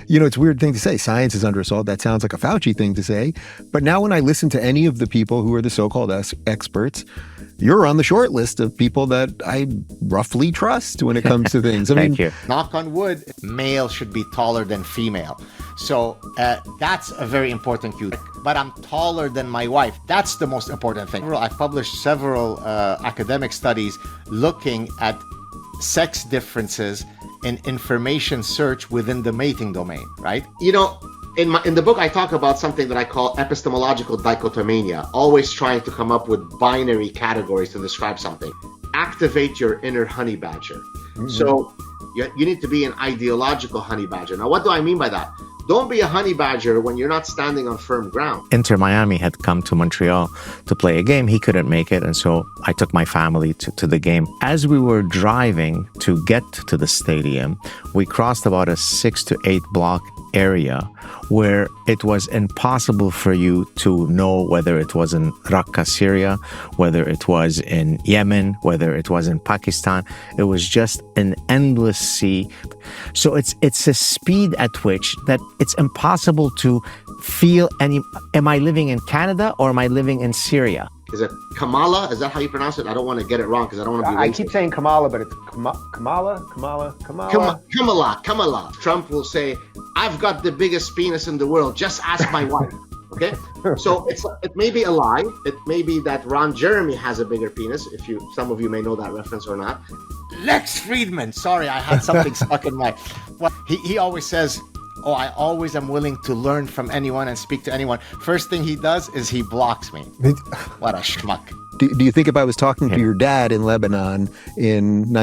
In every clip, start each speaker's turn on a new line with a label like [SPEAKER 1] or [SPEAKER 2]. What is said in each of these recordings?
[SPEAKER 1] It's a weird thing to say. Science is under assault. That sounds like a Fauci thing to say. But now when I listen to any of the people who are the so-called experts, you're on the short list of people that I roughly trust when it comes to things.
[SPEAKER 2] Thank you.
[SPEAKER 3] Knock on wood, male should be taller than female. So that's a very important cue. But I'm taller than my wife. That's the most important thing. I've published several academic studies looking at sex differences in information search within the mating domain, right? In the book, I talk about something that I call epistemological dichotomania, always trying to come up with binary categories to describe something. Activate your inner honey badger. Mm-hmm. So you need to be an ideological honey badger. Now, what do I mean by that? Don't be a honey badger when you're not standing on firm ground.
[SPEAKER 2] Inter Miami had come to Montreal to play a game. He couldn't make it, and so I took my family to the game. As we were driving to get to the stadium, we crossed about a 6 to 8 block area where it was impossible for you to know whether it was in Raqqa, Syria, whether it was in Yemen, whether it was in Pakistan. It was just an endless sea. So it's a speed at which that it's impossible to feel am I living in Canada or am I living in Syria?
[SPEAKER 3] Is it Kamala? Is that how you pronounce it? I don't want to get it wrong because I don't want to be racist.
[SPEAKER 4] I keep saying Kamala, but it's
[SPEAKER 3] Kamala. Trump will say, I've got the biggest penis in the world. Just ask my wife. Okay? So it may be a lie. It may be that Ron Jeremy has a bigger penis. Some of you may know that reference or not. Lex Friedman. Sorry, I had something stuck in my... He always says, I always am willing to learn from anyone and speak to anyone. First thing he does is he blocks me. What a schmuck.
[SPEAKER 1] Do you think if I was talking to your dad in Lebanon in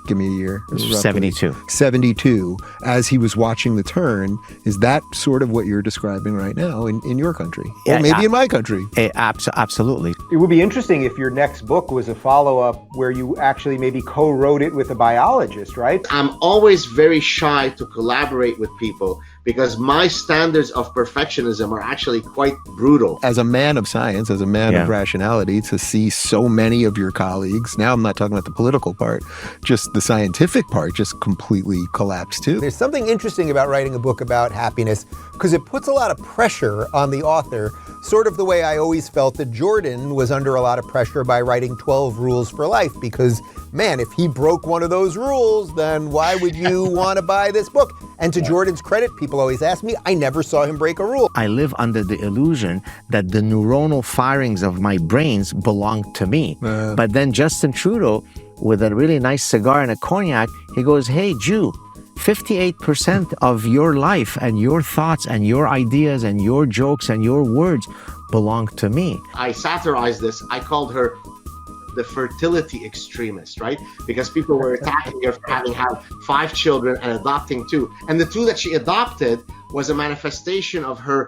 [SPEAKER 1] give me a year.
[SPEAKER 2] 72,
[SPEAKER 1] as he was watching the turn, is that sort of what you're describing right now in your country? Or maybe in my country?
[SPEAKER 2] Absolutely.
[SPEAKER 4] It would be interesting if your next book was a follow-up where you actually maybe co-wrote it with a biologist, right?
[SPEAKER 3] I'm always very shy to collaborate with people because my standards of perfectionism are actually quite brutal.
[SPEAKER 1] As a man of science, as a man of rationality, to see so many of your colleagues, now I'm not talking about the political part, just the scientific part just completely collapsed too.
[SPEAKER 5] There's something interesting about writing a book about happiness because it puts a lot of pressure on the author, sort of the way I always felt that Jordan was under a lot of pressure by writing 12 Rules for Life because, man, if he broke one of those rules, then why would you want to buy this book? And to Jordan's credit, people always ask me, I never saw him break a rule.
[SPEAKER 2] I live under the illusion that the neuronal firings of my brains belong to me. But then Justin Trudeau, with a really nice cigar and a cognac, he goes, hey, Jew, 58% of your life and your thoughts and your ideas and your jokes and your words belong to me.
[SPEAKER 3] I satirized this. I called her the fertility extremist, right? Because people were attacking her for having had 5 children and adopting 2. And the 2 that she adopted was a manifestation of her